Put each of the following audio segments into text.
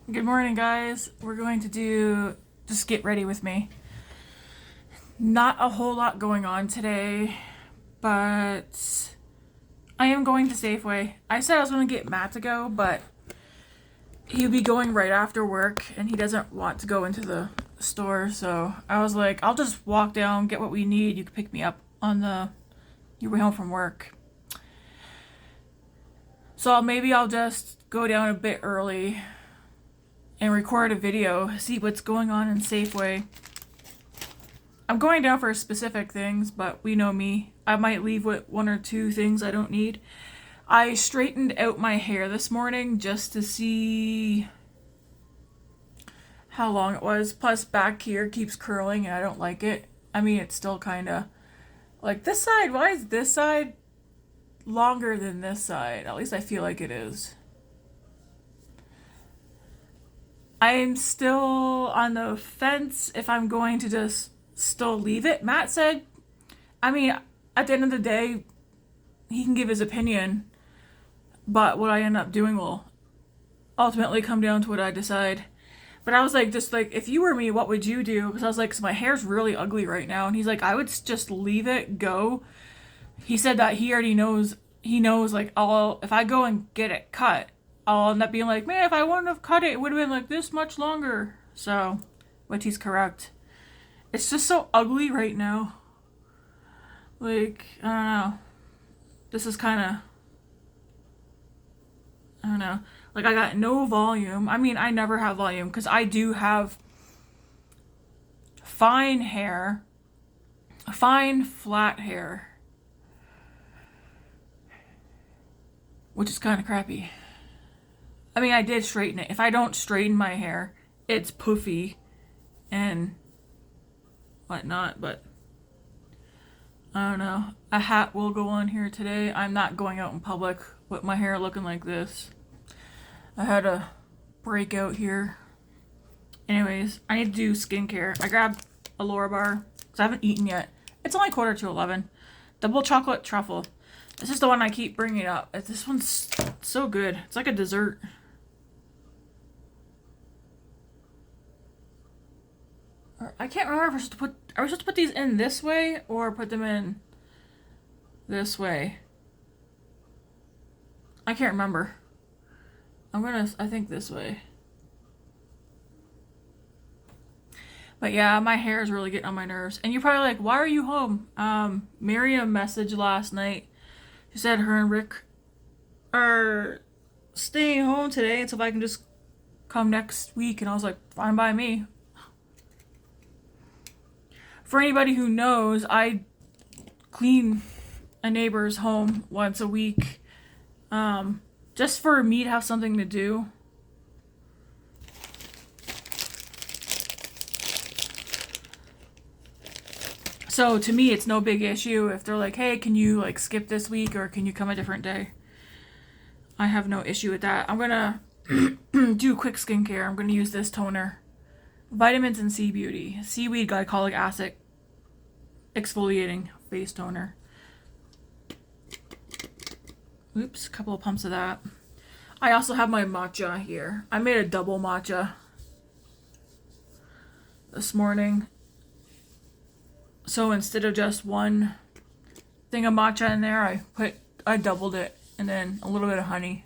Good morning, guys. We're going to just get ready with me. Not a whole lot going on today, but I am going to Safeway. I said I was going to get Matt to go, but he'll be going right after work and he doesn't want to go into the store. So I was like, I'll just walk down, get what we need. You can pick me up on your way home from work. So maybe I'll just go down a bit early and record a video, see what's going on in Safeway. I'm going down for specific things, but we know me. I might leave with one or two things I don't need. I straightened out my hair this morning just to see how long it was. Plus, back here keeps curling and I don't like it. I mean, it's still kind of like this side. Why is this side longer than this side? At least I feel like it is. I'm still on the fence if I'm going to just still leave it. Matt said, I mean, at the end of the day, he can give his opinion, but what I end up doing will ultimately come down to what I decide. But I was like, just like, if you were me, what would you do? Because I was like, so my hair's really ugly right now. And he's like, I would just leave it go. He said that he already knows, like, if I go and get it cut, I'll end up being like, man, if I wouldn't have cut it, it would have been like this much longer. So, which he's correct. It's just so ugly right now. Like, I don't know. This is kind of, I don't know. Like, I got no volume. I mean, I never have volume because I do have fine hair, fine flat hair, which is kind of crappy. I mean, I did straighten it. If I don't straighten my hair, it's poofy and whatnot, but I don't know. A hat will go on here today. I'm not going out in public with my hair looking like this. I had a breakout here. Anyways, I need to do skincare. I grabbed a Laura bar because I haven't eaten yet. It's only 11:45. Double chocolate truffle. This is the one I keep bringing up. This one's so good. It's like a dessert. I can't remember if we're supposed to are we supposed to put these in this way or put them in this way? I can't remember. I think this way. But yeah, my hair is really getting on my nerves. And you're probably like, why are you home? Miriam messaged last night. She said her and Rick are staying home today, and so if I can just come next week. And I was like, fine by me. For anybody who knows, I clean a neighbor's home once a week, just for me to have something to do. So to me, it's no big issue if they're like, hey, can you like skip this week or can you come a different day? I have no issue with that. I'm gonna do quick skincare. I'm gonna use this toner. Vitamins and Sea Beauty. Seaweed glycolic acid exfoliating face toner. Oops, a couple of pumps of that. I also have my matcha here. I made a double matcha this morning. So instead of just one thing of matcha in there, I doubled it and then a little bit of honey.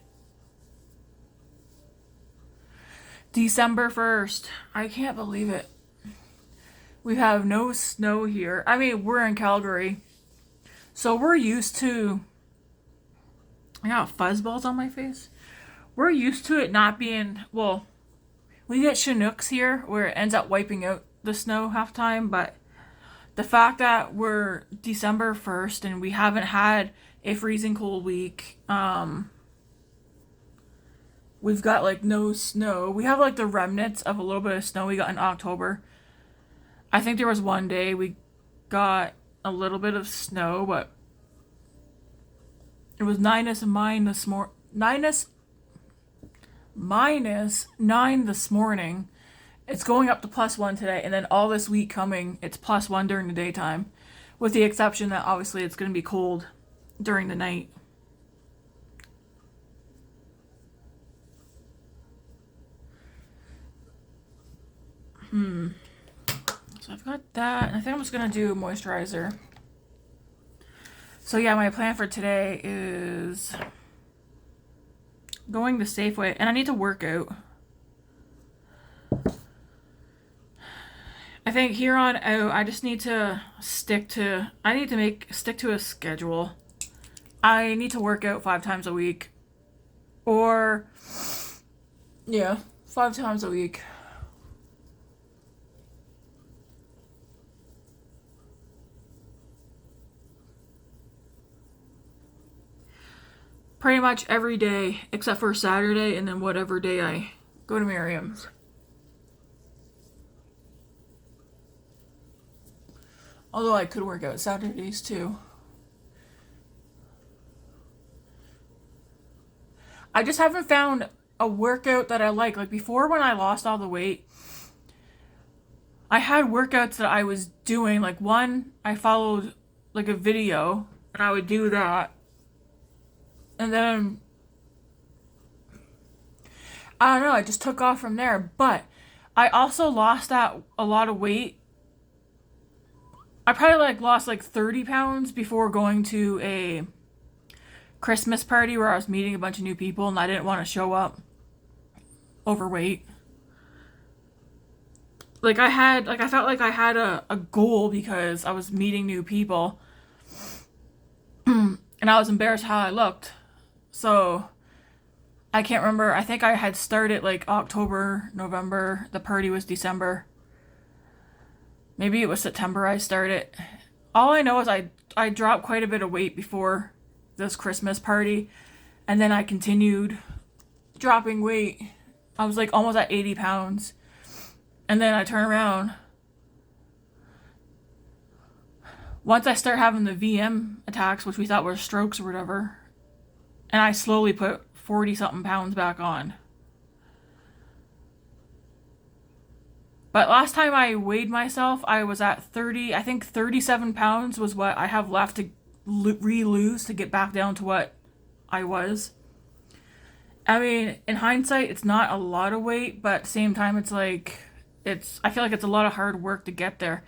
December 1st. I can't believe it. We have no snow here. I mean, we're in Calgary. So we're used to... I got fuzzballs on my face. We're used to it not being... Well, we get Chinooks here where it ends up wiping out the snow half time. But the fact that we're December 1st and we haven't had a freezing cold week... We've got like no snow. We have like the remnants of a little bit of snow we got in October. I think there was one day we got a little bit of snow, but it was -9 this morning. It's going up to +1 today, and then all this week coming, it's +1 during the daytime, with the exception that obviously it's going to be cold during the night. So I've got that. And I think I'm just going to do moisturizer. So yeah, my plan for today is going to Safeway. And I need to work out. I think here on out, I just need to stick to a schedule. I need to work out 5 times a week. Or, yeah, 5 times a week. Pretty much every day, except for Saturday, and then whatever day I go to Miriam's. Although I could work out Saturdays too. I just haven't found a workout that I like. Like before, when I lost all the weight, I had workouts that I was doing. Like one, I followed like a video and I would do that. And then, I don't know, I just took off from there. But I also lost a lot of weight. I probably lost 30 pounds before going to a Christmas party where I was meeting a bunch of new people and I didn't want to show up overweight. I felt like I had a goal because I was meeting new people. And I was embarrassed how I looked. So I can't remember. I think I had started October, November. The party was December. Maybe it was September I started. All I know is I dropped quite a bit of weight before this Christmas party. And then I continued dropping weight. I was almost at 80 pounds. And then I turn around. Once I start having the VM attacks, which we thought were strokes or whatever, and I slowly put 40 something pounds back on. But last time I weighed myself, I was at 30, I think 37 pounds was what I have left to re-lose to get back down to what I was. I mean, in hindsight, it's not a lot of weight, but at the same time, I feel like it's a lot of hard work to get there.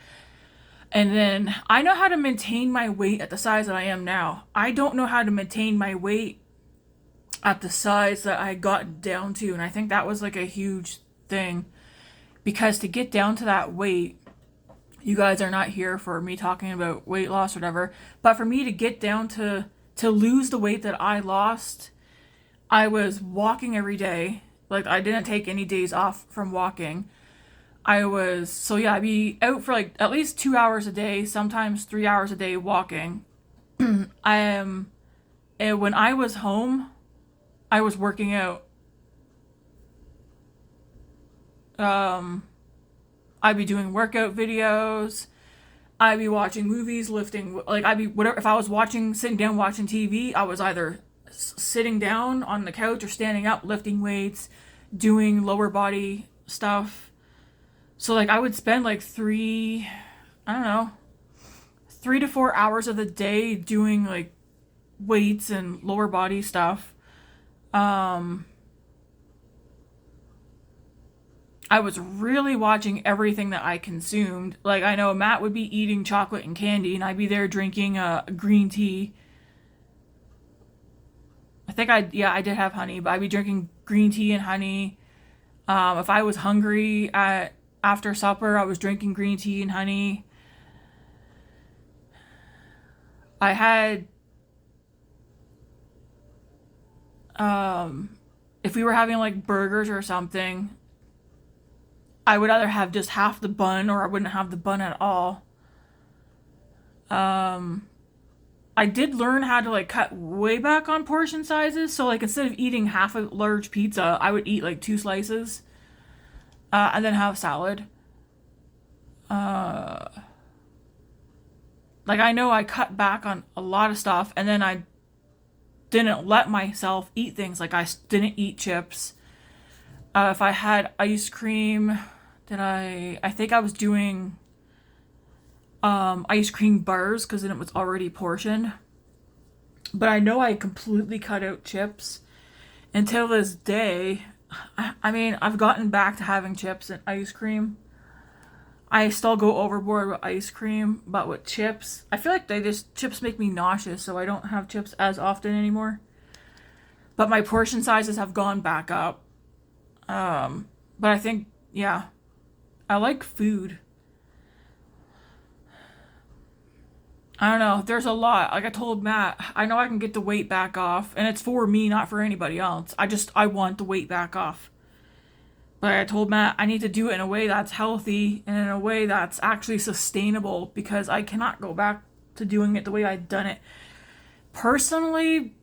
And then I know how to maintain my weight at the size that I am now. I don't know how to maintain my weight at the size that I got down to. And I think that was a huge thing. Because to get down to that weight, you guys are not here for me talking about weight loss or whatever. But for me to get down to lose the weight that I lost, I was walking every day. I didn't take any days off from walking. I'd be out for at least 2 hours a day, sometimes 3 hours a day walking. When I was home, I was working out. I'd be doing workout videos. I'd be watching movies, lifting, whatever. If I was sitting down watching TV, I was either sitting down on the couch or standing up, lifting weights, doing lower body stuff. So I would spend 3 to 4 hours of the day doing weights and lower body stuff. I was really watching everything that I consumed. I know Matt would be eating chocolate and candy, and I'd be there drinking green tea. I think I did have honey, but I'd be drinking green tea and honey. If I was hungry after supper, I was drinking green tea and honey. I had, if we were having burgers or something, I would either have just half the bun or I wouldn't have the bun at all. I did learn how to cut way back on portion sizes. So instead of eating half a large pizza, I would eat 2 slices. And then have salad. I know I cut back on a lot of stuff, and then I didn't let myself eat things. I didn't eat chips. If I had ice cream, I think I was doing ice cream bars because then it was already portioned. But I know I completely cut out chips. Until this day, I mean, I've gotten back to having chips and ice cream. I still go overboard with ice cream, but with chips, I feel like chips make me nauseous, so I don't have chips as often anymore. But my portion sizes have gone back up. But I think, yeah, I like food. I don't know. There's a lot. Like I told Matt, I know I can get the weight back off, and it's for me, not for anybody else. I want the weight back off. But I told Matt I need to do it in a way that's healthy and in a way that's actually sustainable because I cannot go back to doing it the way I'd done it. Personally,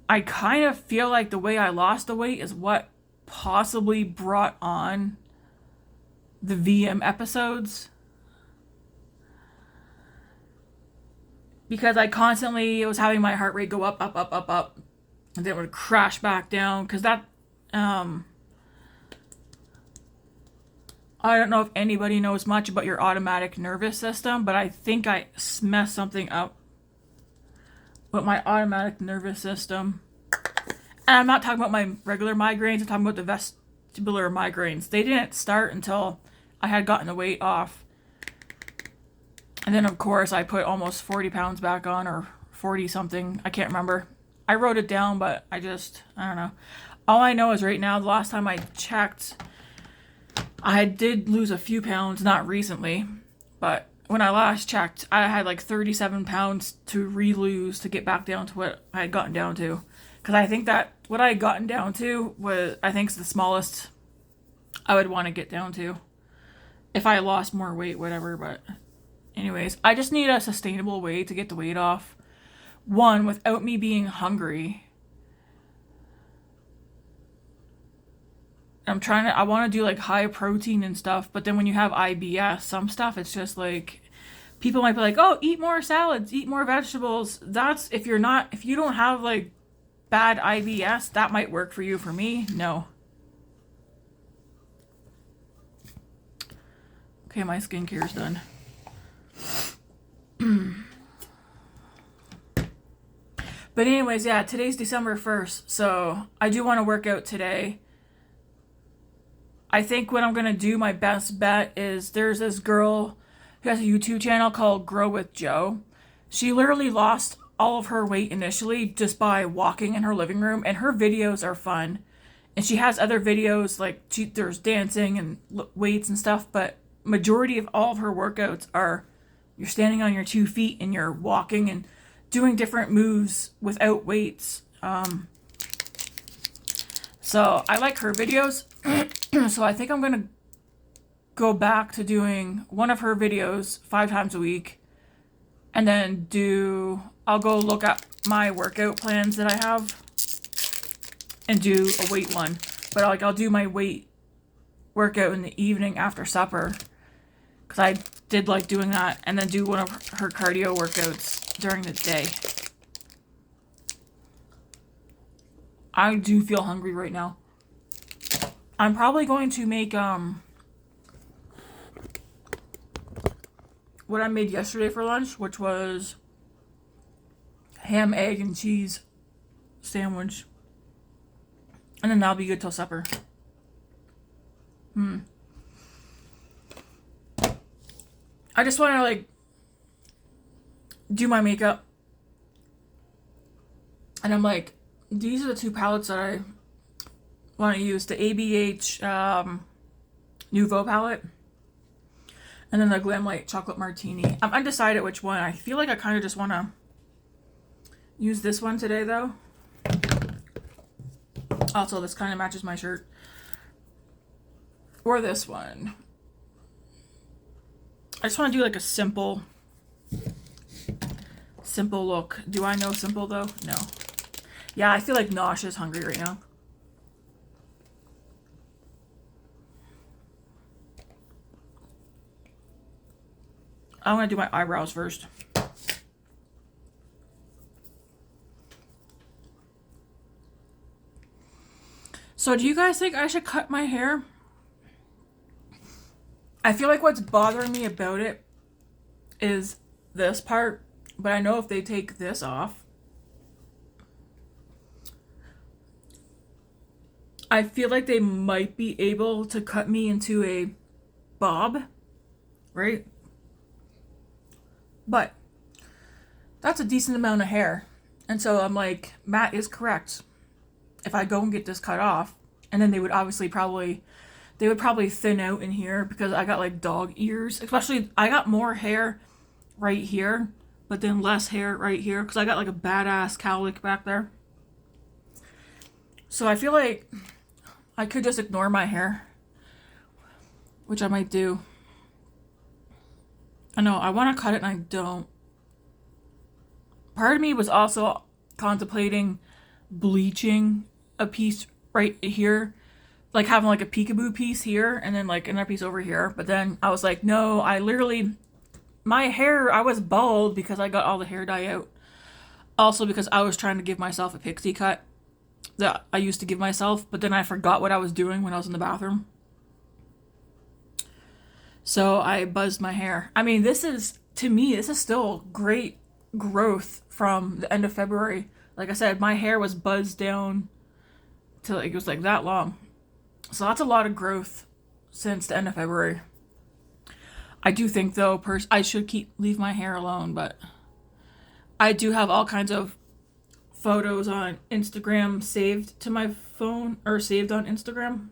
I kind of feel like the way I lost the weight is what possibly brought on the VM episodes. Because I constantly was having my heart rate go up, up, up, up, up. And then it would crash back down. Because that, I don't know if anybody knows much about your automatic nervous system, but I think I messed something up with my automatic nervous system. And I'm not talking about my regular migraines, I'm talking about the vestibular migraines. They didn't start until I had gotten the weight off. And then, of course, I put almost 40 pounds back on, or 40 something. I can't remember. I wrote it down, but I don't know. All I know is right now, the last time I checked, I did lose a few pounds, not recently, but when I last checked, I had like 37 pounds to re-lose to get back down to what I had gotten down to. Because I think that what I had gotten down to was, I think, is the smallest I would want to get down to. If I lost more weight, whatever, but anyways, I just need a sustainable way to get the weight off. One, without me being hungry. I want to do like high protein and stuff, but then when you have IBS, some stuff, it's just like, people might be like, oh, eat more salads, eat more vegetables. That's, if you don't have like bad IBS, that might work for you. For me, no. Okay, my skincare's done. But anyways, yeah, today's December 1st, so I do want to work out today. I think what I'm going to do, my best bet, is there's this girl who has a YouTube channel called Grow with Jo. She literally lost all of her weight initially just by walking in her living room, and her videos are fun. And she has other videos, like there's dancing and weights and stuff, but majority of all of her workouts are you're standing on your 2 feet and you're walking and doing different moves without weights. So I like her videos. So I think I'm going to go back to doing one of her videos 5 times a week. And then I'll go look at my workout plans that I have and do a weight one. But I'll do my weight workout in the evening after supper. Because I did like doing that. And then do one of her cardio workouts during the day. I do feel hungry right now. I'm probably going to make what I made yesterday for lunch, which was ham, egg, and cheese sandwich. And then that'll be good till supper. I just want to like do my makeup. And I'm like, these are the 2 palettes that I want to use. The ABH Nouveau palette. And then the Glamlight Chocolate Martini. I'm undecided which one. I feel like I kind of just want to use this one today, though. Also, this kind of matches my shirt. Or this one. I just want to do like a simple look. Do I know simple, though? No. Yeah, I feel like nauseous hungry right now. I'm going to do my eyebrows first. So do you guys think I should cut my hair? I feel like what's bothering me about it is this part, but I know if they take this off, I feel like they might be able to cut me into a bob. right? But that's a decent amount of hair. And so I'm like, Matt is correct. If I go and get this cut off, and then they would probably thin out in here because I got like dog ears. Especially, I got more hair right here, but then less hair right here because I got like a badass cowlick back there. So I feel like I could just ignore my hair, which I might do. I know, I want to cut it and I don't. Part of me was also contemplating bleaching a piece right here, like having like a peekaboo piece here and then like another piece over here. But then I was like, no, my hair, I was bald because I got all the hair dye out. Also because I was trying to give myself a pixie cut that I used to give myself, but then I forgot what I was doing when I was in the bathroom. So I buzzed my hair. I mean, to me, this is still great growth from the end of February. Like I said, my hair was buzzed down to like, it was like that long. So that's a lot of growth since the end of February. I do think though, I should leave my hair alone, but I do have all kinds of photos on Instagram saved to my phone or saved on Instagram.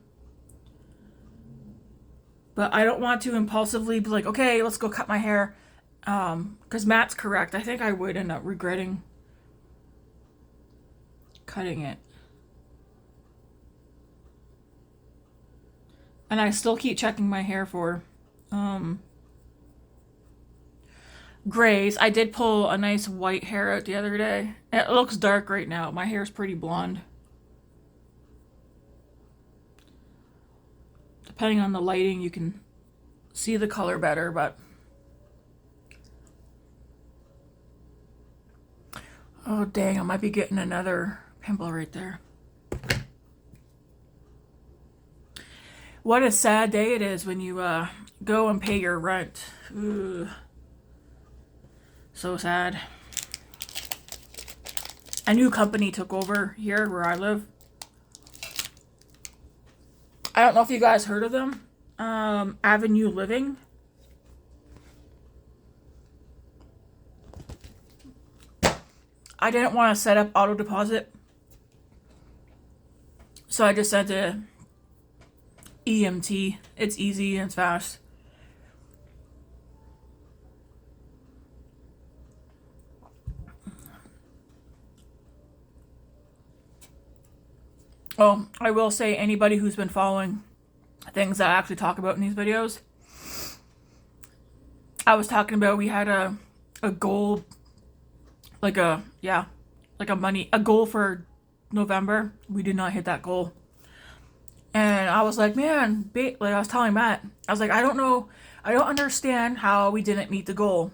But I don't want to impulsively be like, okay, let's go cut my hair. Because Matt's correct. I think I would end up regretting cutting it. And I still keep checking my hair for grays. I did pull a nice white hair out the other day. It looks dark right now. My hair's pretty blonde. Depending on the lighting, you can see the color better, but oh dang, I might be getting another pimple right there. What a sad day it is when you go and pay your rent. Ugh. So sad. A new company took over here where I live. I don't know if you guys heard of them. Avenue Living. I didn't want to set up auto deposit, so I just sent a EMT. It's easy and it's fast. Oh, I will say, anybody who's been following things that I actually talk about in these videos, I was talking about we had a goal, like a goal for November. We did not hit that goal. And I was like, man, like I was telling Matt, I was like, I don't understand how we didn't meet the goal.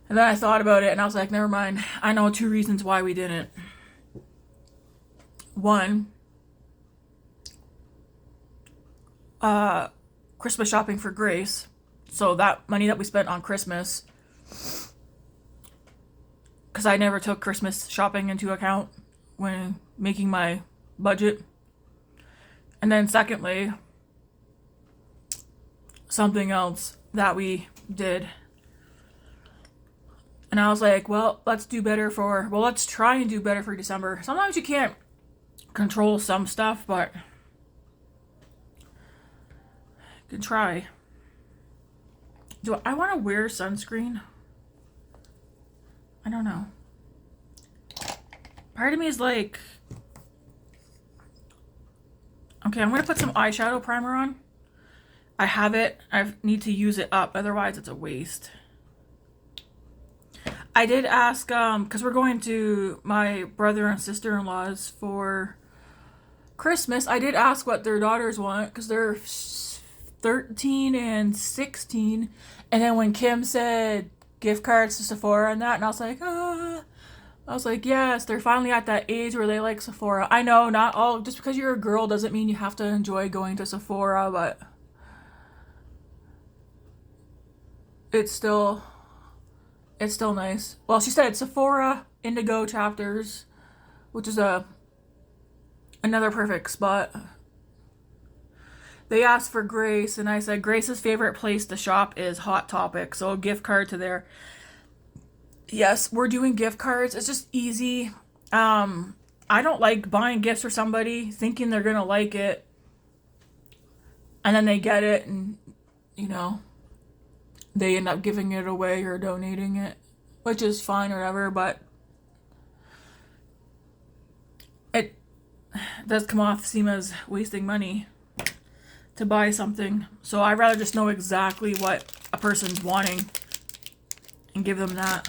And then I thought about it and I was like, never mind. I know 2 reasons why we didn't. One, Christmas shopping for Grace. So that money that we spent on Christmas, because I never took Christmas shopping into account when making my budget. And then secondly, something else that we did. And I was like, well, let's try and do better for December. Sometimes you can't control some stuff, but you can try. Do I want to wear sunscreen? I don't know. Part of me is like, okay, I'm going to put some eyeshadow primer on. I have it. I need to use it up. Otherwise, it's a waste. I did ask, because we're going to my brother and sister-in-law's for Christmas. I did ask what their daughters want, because they're 13 and 16. And then when Kim said gift cards to Sephora and that, and I was like, I was like, yes, they're finally at that age where they like Sephora. I know, not all, just because you're a girl doesn't mean you have to enjoy going to Sephora, but it's still nice. Well, she said Sephora, Indigo Chapters, which is another perfect spot. They asked for Grace, and I said Grace's favorite place to shop is Hot Topic, so a gift card to there. Yes, we're doing gift cards. It's just easy. I don't like buying gifts for somebody thinking they're gonna like it, and then they get it, and you know they end up giving it away or donating it, which is fine or whatever. But it does come off seem as wasting money to buy something. So I'd rather just know exactly what a person's wanting and give them that.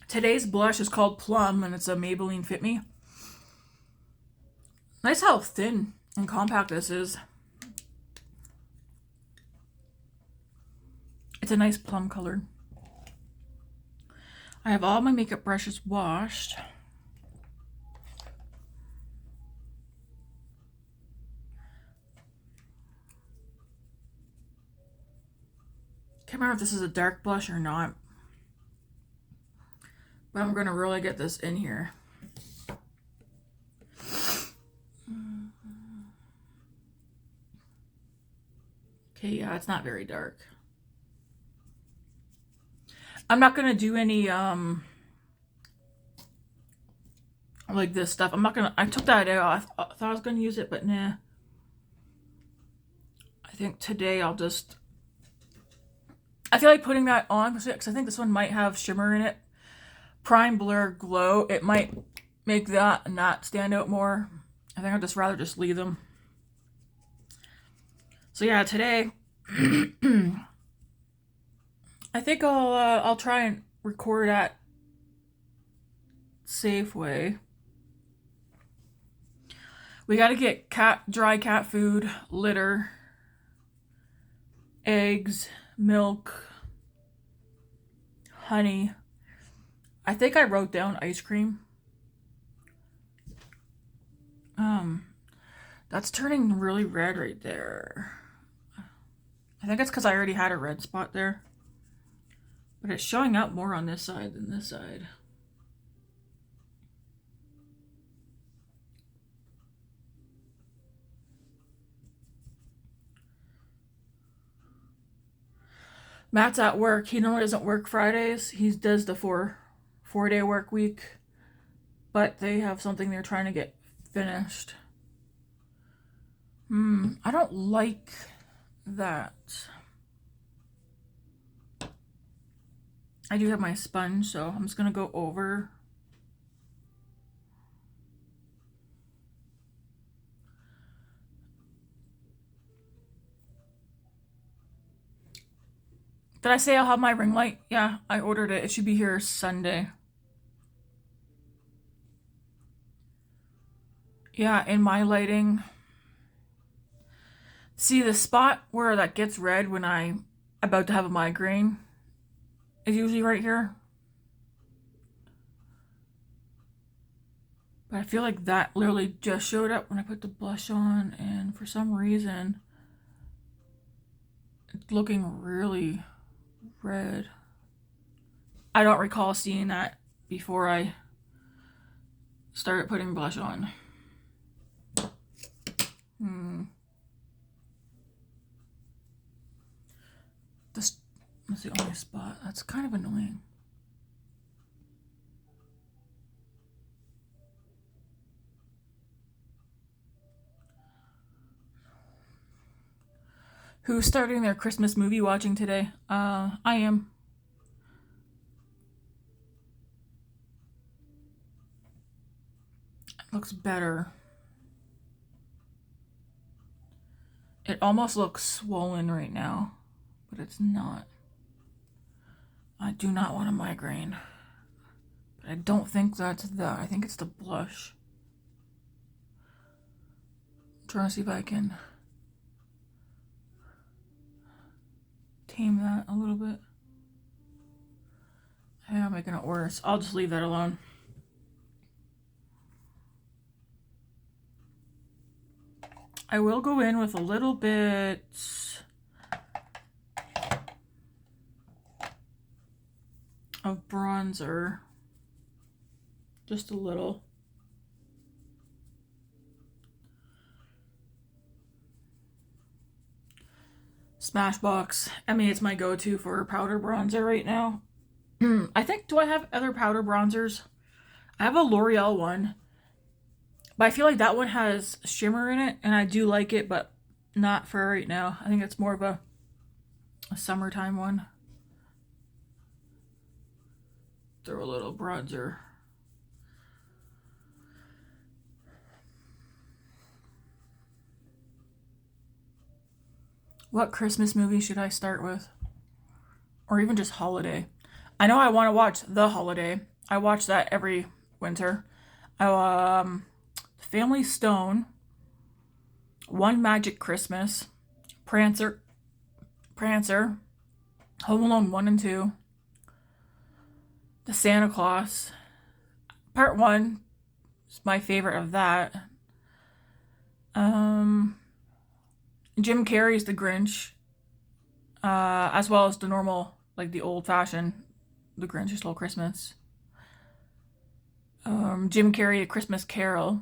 Today's blush is called Plum, and it's a Maybelline Fit Me. Nice how thin and compact this is. It's a nice plum color. I have all my makeup brushes washed. Can't remember if this is a dark blush or not. But I'm gonna really get this in here. Okay, yeah, it's not very dark. I'm not gonna do any like this stuff. I took that out. I thought I was gonna use it, but nah. I think today I feel like putting that on because I think this one might have shimmer in it. Prime, Blur, Glow. It might make that not stand out more. I think I'd just rather just leave them. So yeah, today I think I'll try and record at Safeway. We gotta get dry cat food, litter, eggs, milk, honey. I think I wrote down ice cream. That's turning really red right there. I think it's because I already had a red spot there. But it's showing up more on this side than this side. Matt's at work. He normally doesn't work Fridays. He does the four-day work week. But they have something they're trying to get finished. I don't like that. I do have my sponge, so I'm just gonna go over. Did I say I'll have my ring light? Yeah, I ordered it. It should be here Sunday. Yeah, in my lighting. See the spot where that gets red when I'm about to have a migraine is usually right here. But I feel like that literally just showed up when I put the blush on, and for some reason it's looking really red. I don't recall seeing that before I started putting blush on. That's the only spot. That's kind of annoying. Who's starting their Christmas movie watching today? I am. It looks better. It almost looks swollen right now, but it's not. I do not want a migraine. But I don't think that's that. I think it's the blush. I'm trying to see if I can tame that a little bit. I think I'm making it worse. I'll just leave that alone. I will go in with a little bit of bronzer. Just a little. Smashbox. I mean, it's my go-to for powder bronzer right now. I think, do I have other powder bronzers? I have a L'Oreal one, but I feel like that one has shimmer in it, and I do like it, but not for right now. I think it's more of a summertime one. Throw a little bronzer. What Christmas movie should I start with? Or even just holiday? I know I want to watch The Holiday. I watch that every winter. Family Stone, One Magic Christmas, Prancer, Home Alone 1 and 2, The Santa Claus. Part 1 is my favorite of that. Jim Carrey's The Grinch, as well as the normal, like the old-fashioned The Grinch Stole Christmas. Jim Carrey, A Christmas Carol.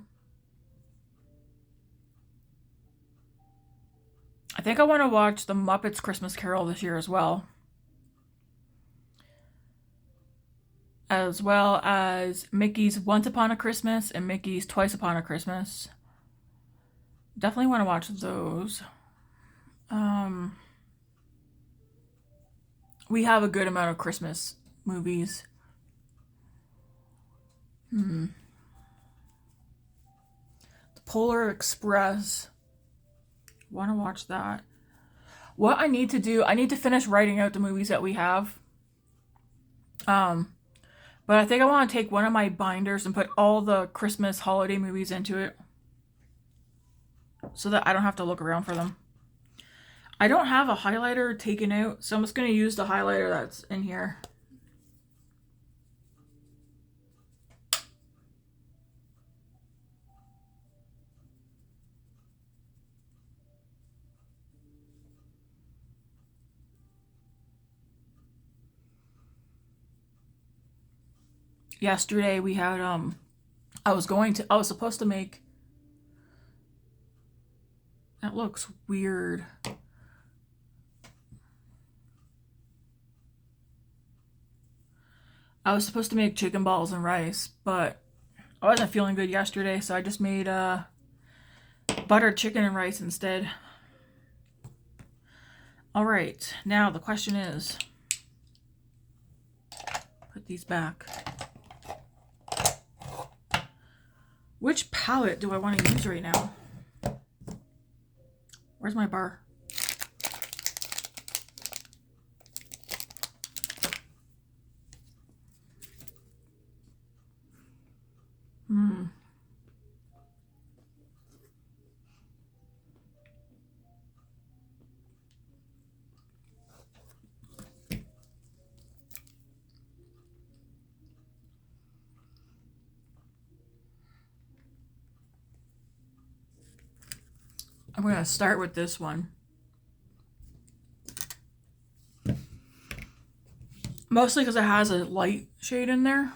I think I want to watch The Muppets Christmas Carol this year as well. As well as Mickey's Once Upon a Christmas and Mickey's Twice Upon a Christmas. Definitely want to watch those. We have a good amount of Christmas movies. The Polar Express. Want to watch that. What I need to do, I need to finish writing out the movies that we have. But I think I want to take one of my binders and put all the Christmas holiday movies into it, so that I don't have to look around for them. I don't have a highlighter taken out, so I'm just going to use the highlighter that's in here. Yesterday we had I was supposed to make, that looks weird. I was supposed to make chicken balls and rice, but I wasn't feeling good yesterday, so I just made buttered chicken and rice instead. All right, now the question is, put these back. Which palette do I want to use right now? Where's my bar? I'm going to start with this one. Mostly because it has a light shade in there.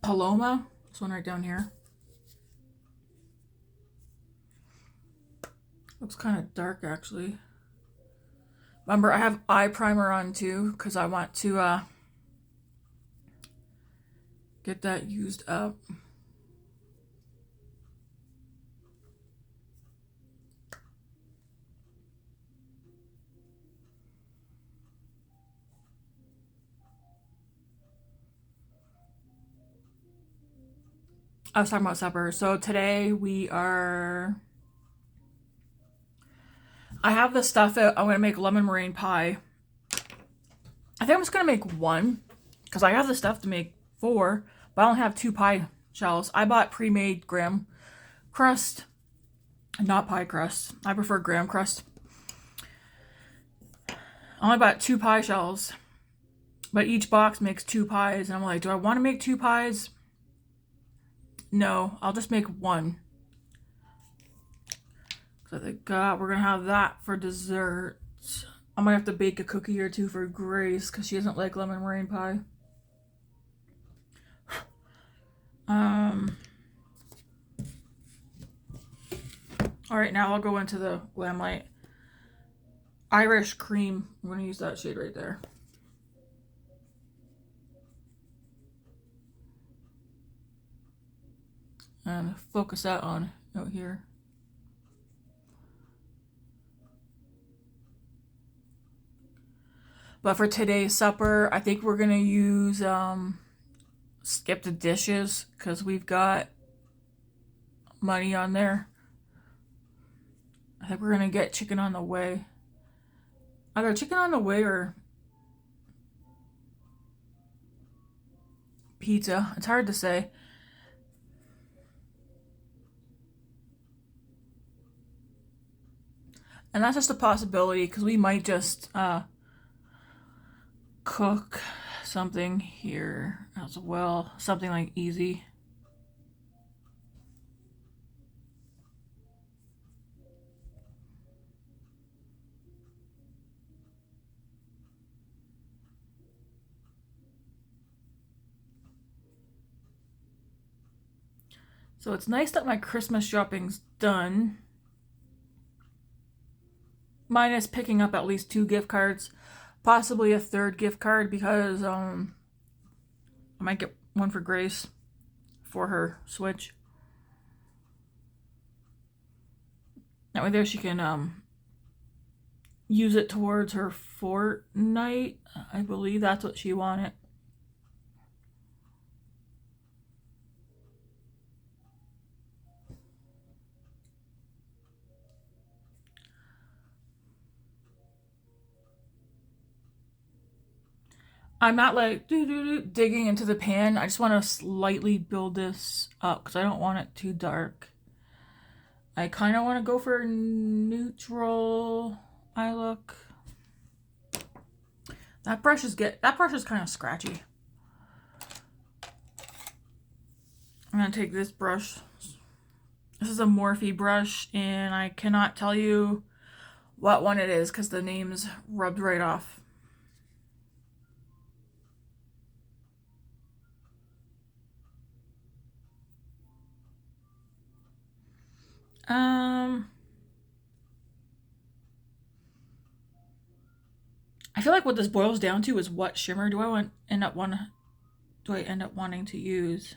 Paloma, this one right down here. Looks kind of dark actually. Remember, I have eye primer on too because I want to get that used up. I was talking about supper. So today I have the stuff out. I'm going to make lemon meringue pie. I think I'm just going to make one because I have the stuff to make 4, but I only have 2 pie shells. I bought pre-made graham crust, not pie crust. I prefer graham crust. I only bought 2 pie shells, but each box makes 2 pies. And I'm like, do I want to make 2 pies? No, I'll just make 1. So I think we're going to have that for dessert. I might have to bake a cookie or two for Grace because she doesn't like lemon meringue pie. All right, now I'll go into the Glamlite Irish Cream. I'm going to use that shade right there. And focus that on out here. But for today's supper, I think we're going to use skip the dishes because we've got money on there. I think we're going to get chicken on the way. Either chicken on the way or pizza. It's hard to say. And that's just a possibility because we might just cook something here as well. Something like easy. So it's nice that my Christmas shopping's done. Minus picking up at least 2 gift cards. Possibly a 3rd gift card because I might get one for Grace for her Switch. That way there she can use it towards her Fortnite. I believe that's what she wanted. I'm not like digging into the pan. I just want to slightly build this up because I don't want it too dark. I kind of want to go for neutral eye look. That brush is kind of scratchy. I'm gonna take this brush. This is a Morphe brush, and I cannot tell you what one it is because the name's rubbed right off. I feel like what this boils down to is what shimmer do I end up wanting to use?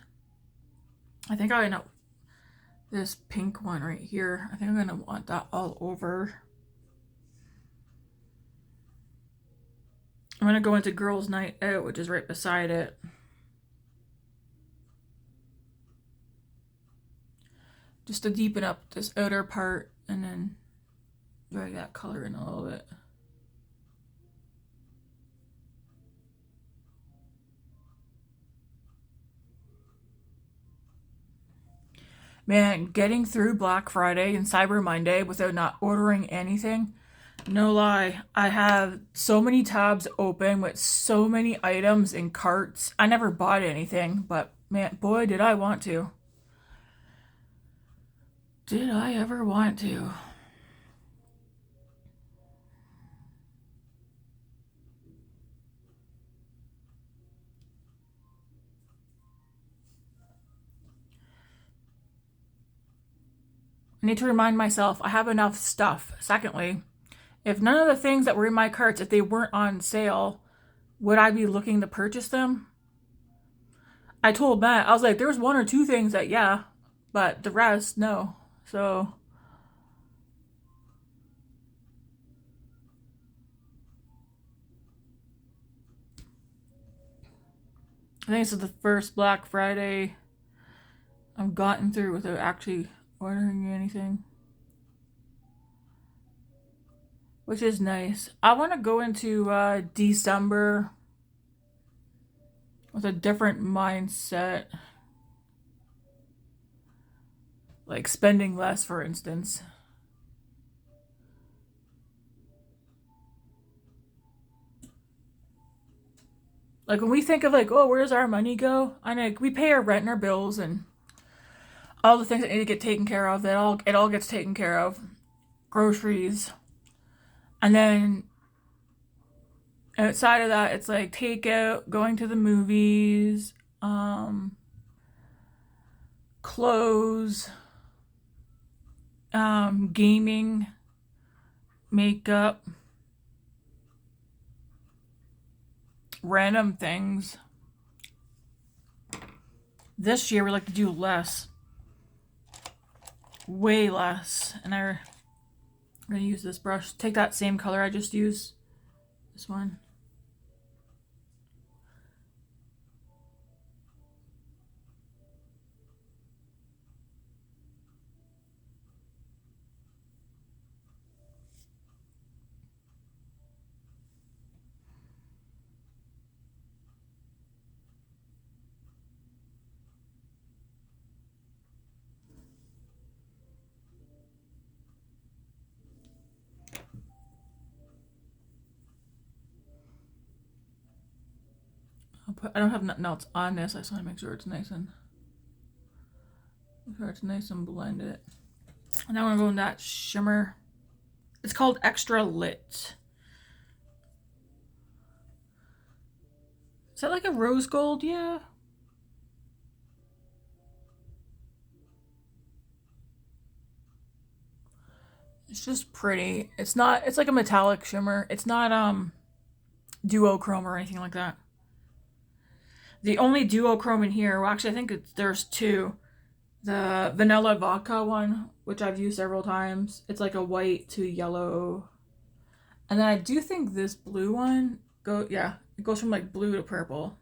I think I'll end up this pink one right here. I think I'm gonna want that all over. I'm gonna go into Girls Night Out, which is right beside it. Just to deepen up this outer part and then drag that color in a little bit. Man, getting through Black Friday and Cyber Monday without not ordering anything, no lie, I have so many tabs open with so many items in carts. I never bought anything, but man, boy, did I want to. Did I ever want to? I need to remind myself I have enough stuff. Secondly, if none of the things that were in my carts, if they weren't on sale, would I be looking to purchase them? I told Matt, I was like, there's 1 or 2 things that, yeah, but the rest, no. So I think this is the first Black Friday I've gotten through without actually ordering anything, which is nice. I want to go into December with a different mindset, like spending less, for instance. Like when we think of like, oh, where does our money go? I know we pay our rent and our bills and all the things that need to get taken care of. It all gets taken care of. Groceries, and then Outside of that, it's like takeout, going to the movies, clothes, gaming, makeup, random things. This year we like to do less. Way less. And I'm going to use this brush. Take that same color I just used. This one. I don't have nothing else on this. I just want to make sure it's nice and blended. And now I'm gonna go in that shimmer. It's called Extra Lit. Is that like a rose gold? Yeah. It's just pretty. It's not, it's like a metallic shimmer. It's not duochrome or anything like that. The only duochrome in here, well actually I think there's two. The vanilla vodka one, which I've used several times. It's like a white to yellow. And then I do think this blue one, it goes from like blue to purple.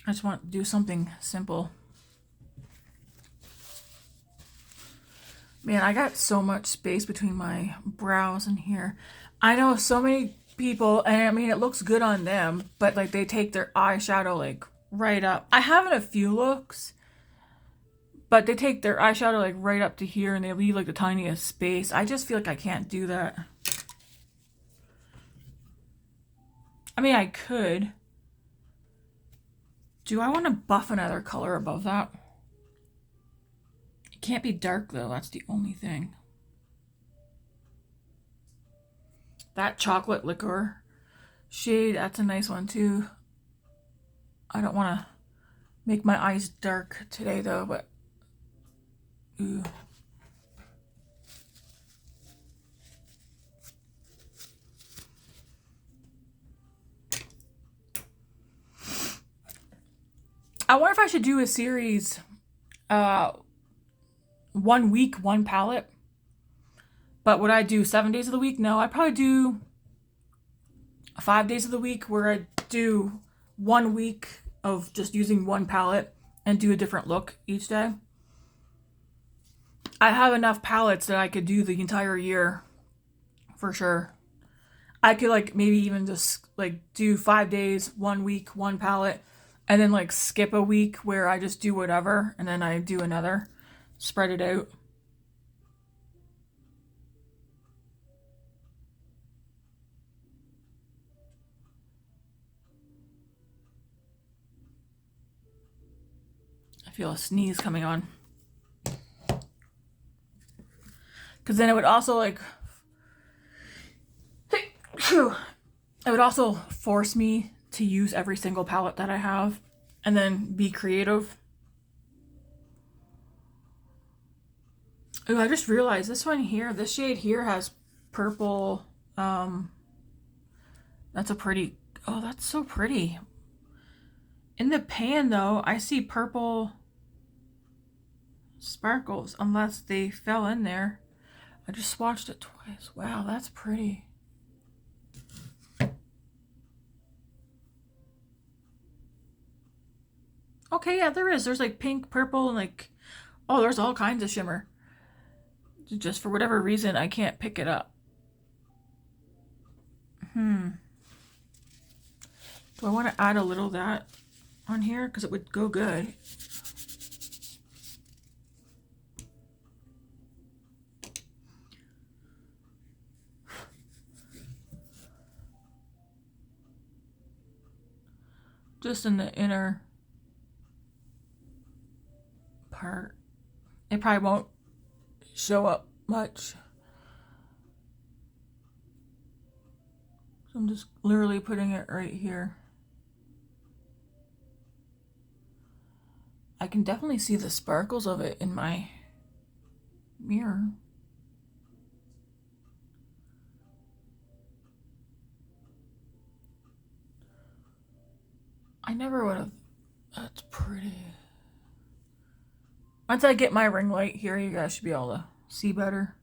I just want to do something simple. Man, I got so much space between my brows and here. I know so many people, and I mean, it looks good on them, but like they take their eyeshadow like right up. I have in a few looks, but they take their eyeshadow like right up to here and they leave like the tiniest space. I just feel like I can't do that. I mean, I could. Do I want to buff another color above that? It can't be dark though, that's the only thing. That chocolate liquor shade, that's a nice one too. I don't want to make my eyes dark today though, but ooh. I wonder if I should do a series, 1 week, one palette. But would I do 7 days of the week? No, I'd probably do 5 days of the week where I do 1 week of just using one palette and do a different look each day. I have enough palettes that I could do the entire year for sure. I could like maybe even just like do 5 days, 1 week, one palette, and then like skip a week where I just do whatever and then I do another. Spread it out. I feel a sneeze coming on. Because then it would also like, it would also force me to use every single palette that I have and then be creative. Oh, I just realized this one here, this shade here has purple. That's a pretty, oh, that's so pretty. In the pan though, I see purple sparkles unless they fell in there. I just swatched it twice. Wow, that's pretty. Okay, yeah, there is. There's like pink, purple, and like, oh, there's all kinds of shimmer. Just for whatever reason, I can't pick it up. Do I want to add a little of that on here? Because it would go good. just in the inner part. It probably won't show up much. So I'm just literally putting it right here. I can definitely see the sparkles of it in my mirror. I never would have. That's pretty. Once I get my ring light here, you guys should be able to see better.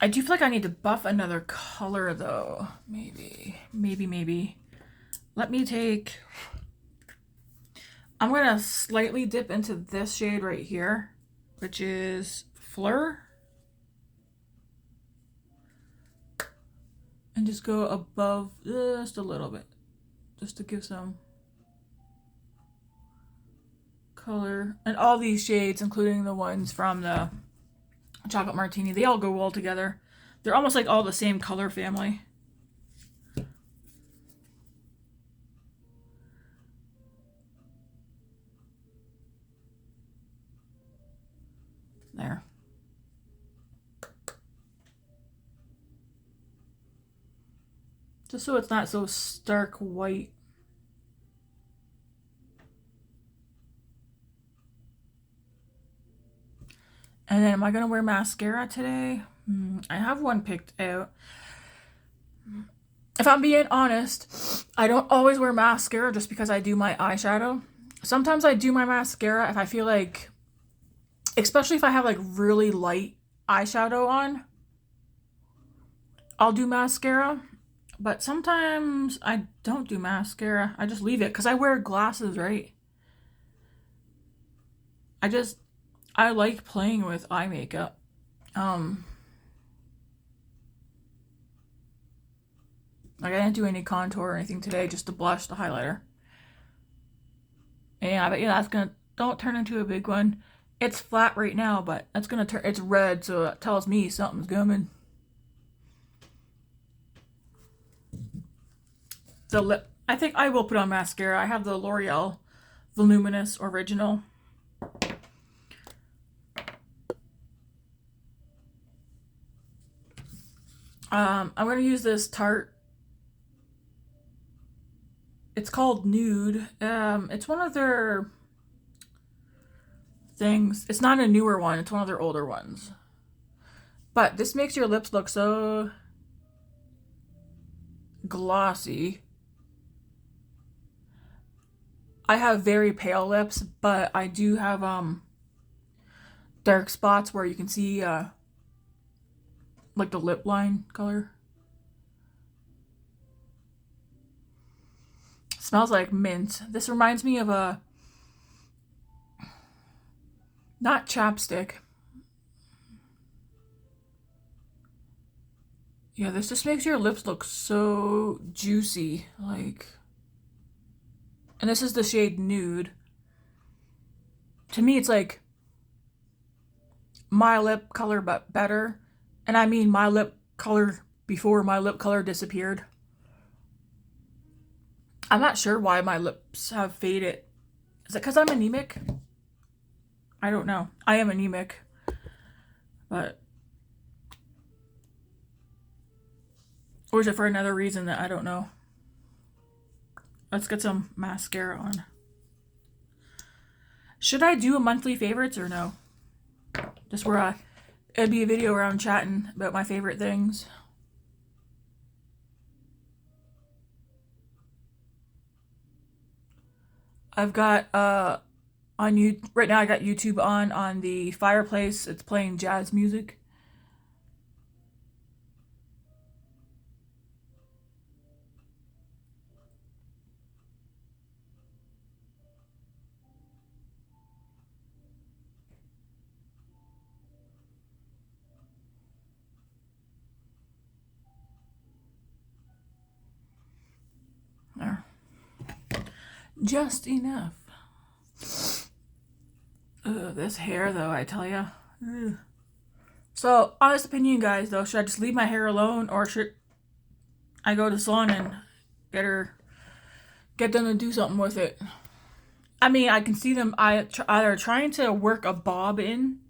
I do feel like I need to buff another color though. Maybe. Let me take... I'm going to slightly dip into this shade right here, which is Fleur. And just go above just a little bit, just to give some color. And all these shades, including the ones from the Chocolate Martini, they all go well together. They're almost like all the same color family. There. Just so it's not so stark white. And then am I going to wear mascara today? I have one picked out. If I'm being honest, I don't always wear mascara just because I do my eyeshadow. Sometimes I do my mascara if I feel like, especially if I have like really light eyeshadow on, I'll do mascara. But sometimes I don't do mascara. I just leave it because I wear glasses, right? I like playing with eye makeup. Like I didn't do any contour or anything today, just the blush, the highlighter. And I bet you that's gonna, don't turn into a big one. It's flat right now, but that's gonna turn, it's red, so that tells me something's coming. The lip, I think I will put on mascara. I have the L'Oreal Voluminous Original. I'm gonna use this Tarte. It's called Nude. It's one of their things. It's not a newer one. It's one of their older ones. But this makes your lips look so glossy. I have very pale lips, but I do have dark spots where you can see like the lip line color. It smells like mint. This reminds me of a, not chapstick. Yeah, this just makes your lips look so juicy, like. And this is the shade Nude. To me, it's like my lip color, but better. And I mean my lip color before my lip color disappeared. I'm not sure why my lips have faded. Is it because I'm anemic? I don't know. I am anemic. But. Or is it for another reason that I don't know? Let's get some mascara on. Should I do a monthly favorites or no? Just where it'd be a video where I'm chatting about my favorite things. I've got on you right now. I got YouTube on the fireplace. It's playing jazz music. There. Just enough. Ugh, this hair though, I tell ya. So, honest opinion, guys, though, should I just leave my hair alone or should I go to the salon and get them to do something with it? I mean, I can see them either trying to work a bob in,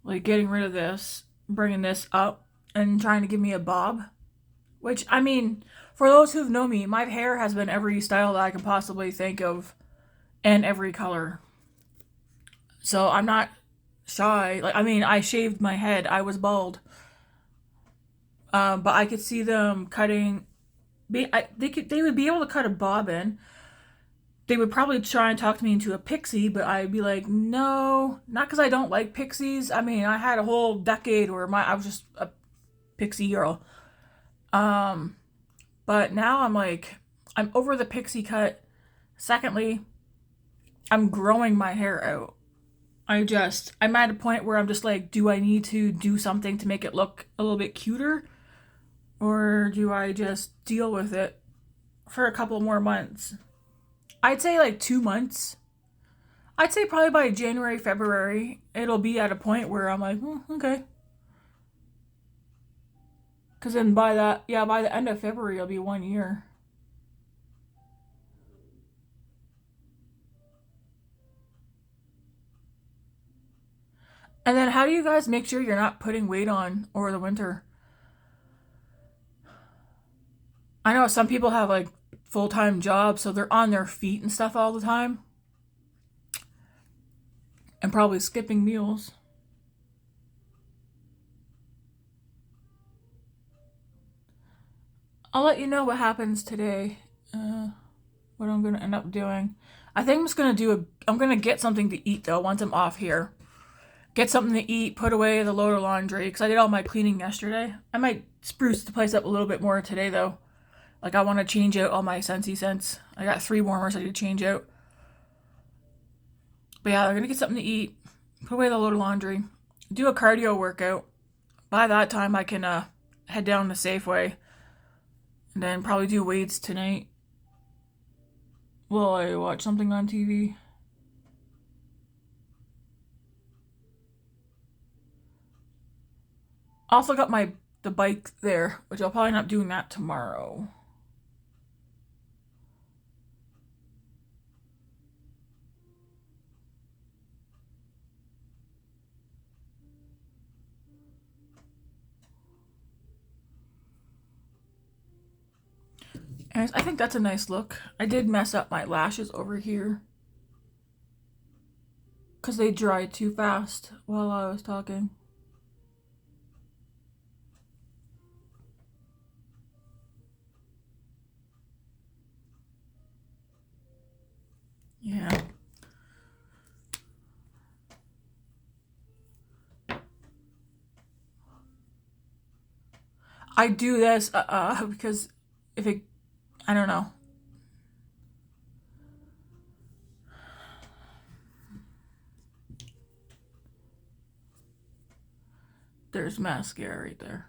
like getting rid of this, bringing this up, and trying to give me a bob. Which, I mean, for those who've known me, my hair has been every style that I can possibly think of and every color. So I'm not shy. Like, I mean, I shaved my head. I was bald. But I could see them cutting. They would be able to cut a bob in. They would probably try and talk to me into a pixie, but I'd be like, no, not because I don't like pixies. I mean, I had a whole decade where I was just a pixie girl. But now I'm like, I'm over the pixie cut. Secondly, I'm growing my hair out. I'm at a point where I'm just like, do I need to do something to make it look a little bit cuter? Or do I just deal with it for a couple more months? I'd say like 2 months. I'd say probably by January, February, it'll be at a point where I'm like, okay. Because then by the end of February, it'll be 1 year. And then how do you guys make sure you're not putting weight on over the winter? I know some people have like full-time jobs, so they're on their feet and stuff all the time. And probably skipping meals. I'll let you know what happens today. What I'm gonna end up doing. I think I'm just I'm gonna get something to eat though once I'm off here. Get something to eat, put away the load of laundry, because I did all my cleaning yesterday. I might spruce the place up a little bit more today though. Like I want to change out all my Scentsy scents. I got 3 warmers I need to change out. But yeah, I'm gonna get something to eat, put away the load of laundry, do a cardio workout. By that time I can head down to Safeway and then probably do weights tonight. Will I watch something on TV? Also got the bike there, which I'll probably not doing that tomorrow. And I think that's a nice look. I did mess up my lashes over here because they dried too fast while I was talking. Yeah. I do this because if it, I don't know. There's mascara right there.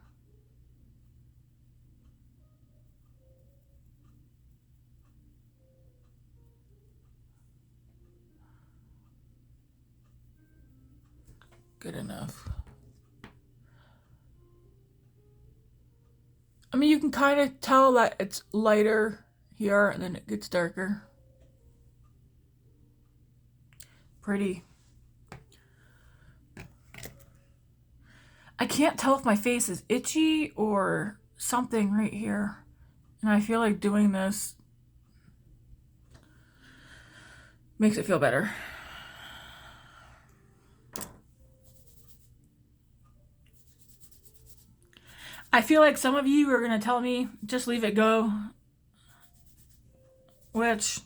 Good enough. I mean, you can kind of tell that it's lighter here and then it gets darker. Pretty. I can't tell if my face is itchy or something right here. And I feel like doing this makes it feel better. I feel like some of you are going to tell me, just leave it go. Which,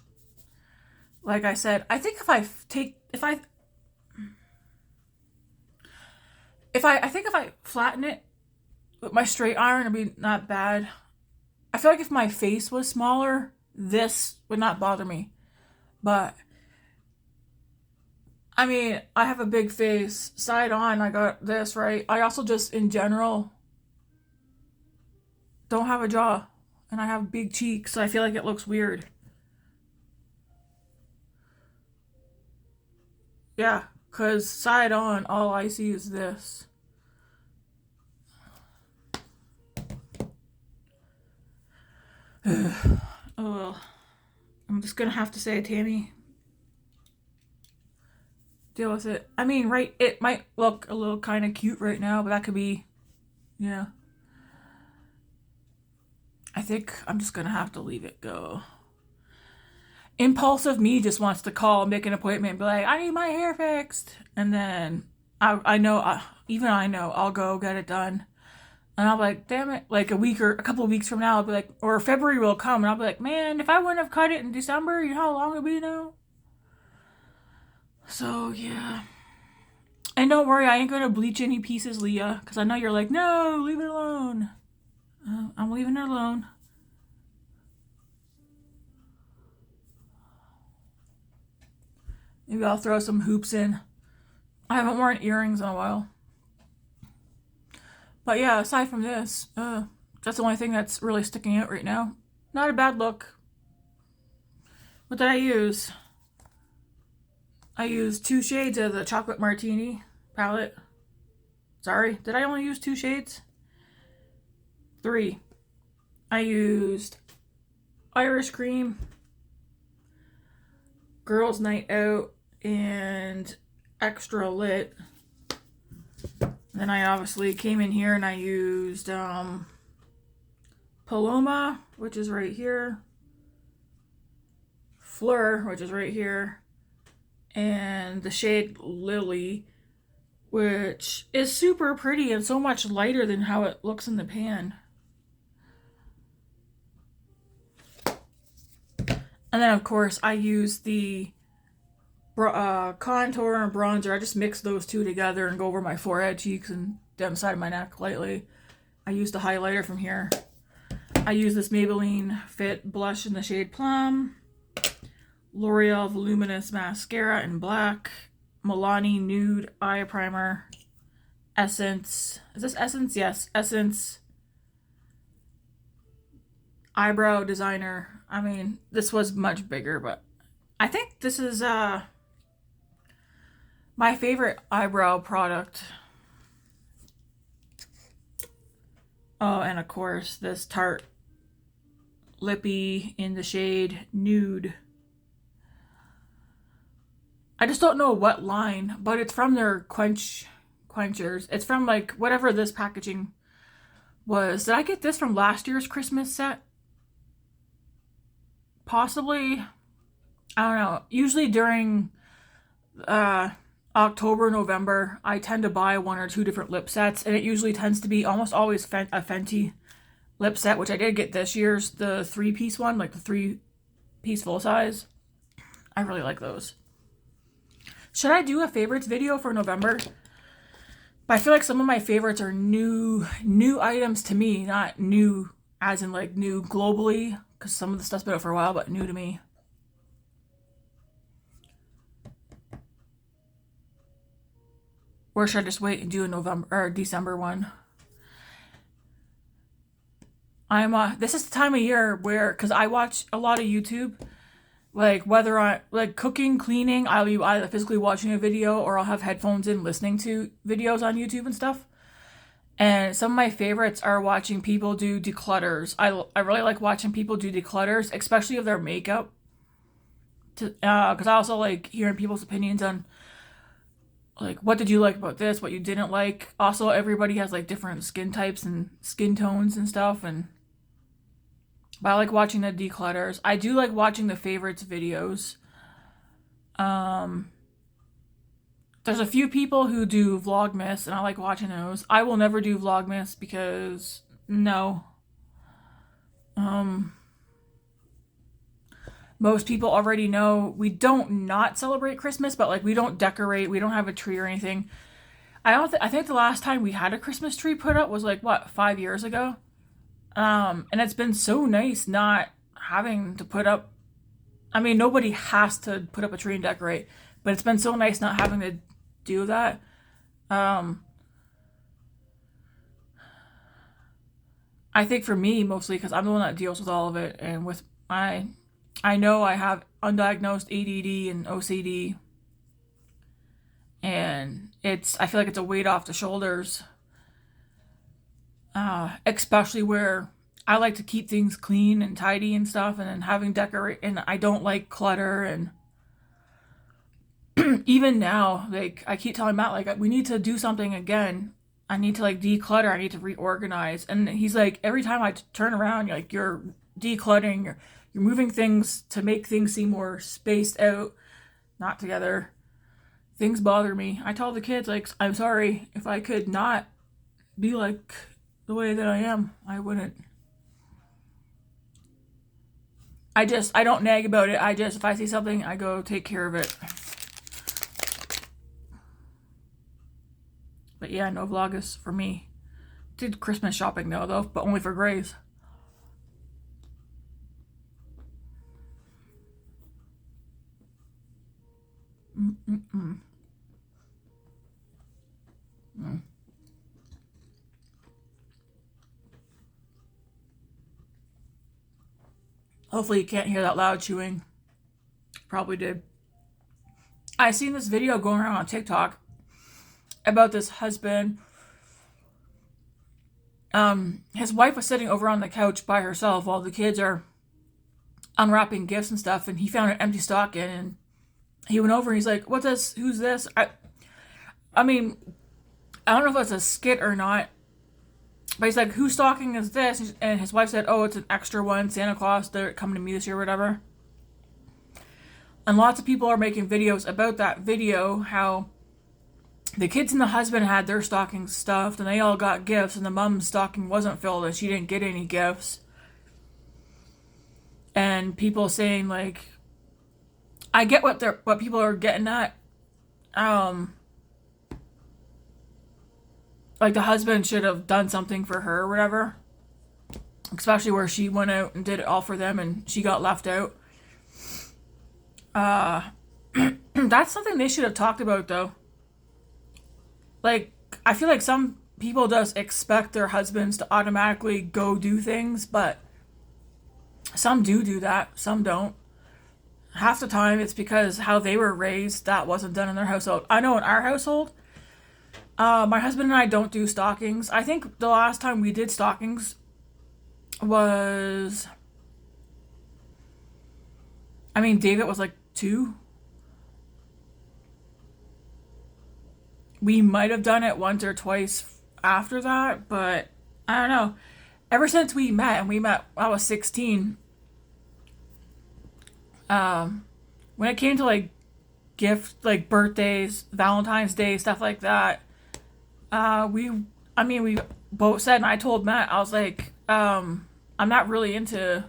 like I said, I think I think if I flatten it with my straight iron, it'd be not bad. I feel like if my face was smaller, this would not bother me. But, I mean, I have a big face. Side on, I got this, right? I also just, in general, don't have a jaw. And I have big cheeks, so I feel like it looks weird. Yeah, because side on, all I see is this. Oh well. I'm just gonna have to say, Tammy, deal with it. I mean, right, it might look a little kind of cute right now, but that could be, yeah. I think I'm just gonna have to leave it go. Impulsive me just wants to call, make an appointment, and be like, I need my hair fixed. And then I know, even I know, I'll go get it done. And I'll be like, damn it, like a week or a couple of weeks from now, I'll be like, or February will come, and I'll be like, man, if I wouldn't have cut it in December, you know how long it'd be now? So, yeah. And don't worry, I ain't gonna bleach any pieces, Leah, because I know you're like, no, leave it alone. I'm leaving it alone. Maybe I'll throw some hoops in. I haven't worn earrings in a while. But yeah, aside from this, that's the only thing that's really sticking out right now. Not a bad look. What did I use? I used 2 shades of the Chocolate Martini palette. Sorry, did I only use 2 shades? 3. I used Irish Cream, Girls Night Out, and Extra Lit. Then I obviously came in here and I used Paloma, which is right here, Fleur, which is right here, and the shade Lily, which is super pretty and so much lighter than how it looks in the pan. And then, of course, I use the contour and bronzer. I just mix those two together and go over my forehead, cheeks, and down the side of my neck lightly. I use the highlighter from here. I use this Maybelline Fit blush in the shade Plum, L'Oreal Voluminous Mascara in black, Milani Nude Eye Primer, Essence. Is this Essence? Yes, Essence Eyebrow Designer. I mean, this was much bigger, but I think this is my favorite eyebrow product. Oh, and of course, this Tarte Lippy in the shade Nude. I just don't know what line, but it's from their quenchers. It's from like whatever this packaging was. Did I get this from last year's Christmas set? Possibly. I don't know. Usually during October, November, I tend to buy 1 or 2 different lip sets, and it usually tends to be almost always a Fenty lip set, which I did get this year's, the 3-piece one, like the 3-piece full size. I really like those. Should I do a favorites video for November? But I feel like some of my favorites are new items to me, not new as in like new globally, because some of the stuff's been out for a while, but new to me. Or should I just wait and do a November or December one? This is the time of year where, because I watch a lot of YouTube, like whether I like cooking, cleaning, I'll be either physically watching a video or I'll have headphones in listening to videos on YouTube and stuff. And some of my favorites are watching people do declutters. I really like watching people do declutters, especially of their makeup. Because I also like hearing people's opinions on like what did you like about this, what you didn't like. Also, everybody has like different skin types and skin tones and stuff, but I like watching the declutters. I do like watching the favorites videos. There's a few people who do Vlogmas, and I like watching those. I will never do Vlogmas because no. Most people already know we don't not celebrate Christmas, but like we don't decorate, we don't have a tree or anything. I think the last time we had a Christmas tree put up was like what, 5 years ago. And it's been so nice not having to put up. I mean, nobody has to put up a tree and decorate, but it's been so nice not having to do that. I think for me mostly because I'm the one that deals with all of it, and with I know I have undiagnosed ADD and OCD, and I feel like it's a weight off the shoulders, especially where I like to keep things clean and tidy and stuff, and then having decorate, and I don't like clutter. And even now, like I keep telling Matt, like we need to do something again. I need to like declutter. I need to reorganize. And he's like, every time I turn around, you're decluttering. You're moving things to make things seem more spaced out, not together. Things bother me. I told the kids, like, I'm sorry, if I could not be like the way that I am, I wouldn't. I don't nag about it. If I see something, I go take care of it. But yeah, no vlogus for me. Did Christmas shopping though, but only for Grace. Mm-mm-mm. Mm. Hopefully you can't hear that loud chewing. Probably did. I seen this video going around on TikTok about this husband. His wife was sitting over on the couch by herself while the kids are unwrapping gifts and stuff, and he found an empty stocking, and he went over and he's like, "What's this? Who's this?" I mean, I don't know if it's a skit or not, but he's like, "Whose stocking is this?" And his wife said, "Oh, it's an extra one, Santa Claus. They're coming to me this year, or whatever." And lots of people are making videos about that video, how the kids and the husband had their stockings stuffed and they all got gifts, and the mom's stocking wasn't filled and she didn't get any gifts. And people saying, like, I get what people are getting at. Like the husband should have done something for her or whatever, especially where she went out and did it all for them and she got left out. That's something they should have talked about though. Like, I feel like some people just expect their husbands to automatically go do things, but some do that, some don't. Half the time it's because how they were raised, that wasn't done in their household. I know in our household, my husband and I don't do stockings. I think the last time we did stockings was, David was like 2. We might have done it once or twice after that, but I don't know. Ever since we met, I was 16. When it came to like like birthdays, Valentine's Day, stuff like that, we both said, and I told Matt, I was like, I'm not really into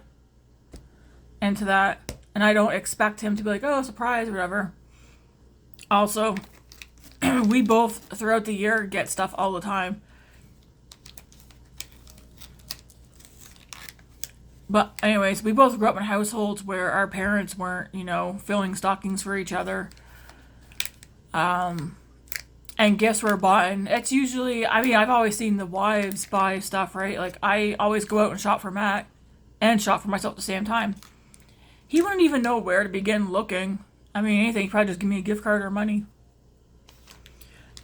that, and I don't expect him to be like, oh, surprise, or whatever. Also, we both throughout the year get stuff all the time. But anyways, we both grew up in households where our parents weren't, filling stockings for each other. And gifts were bought, and it's usually, I've always seen the wives buy stuff, right? Like, I always go out and shop for Matt and shop for myself at the same time. He wouldn't even know where to begin looking. Anything, he'd probably just give me a gift card or money.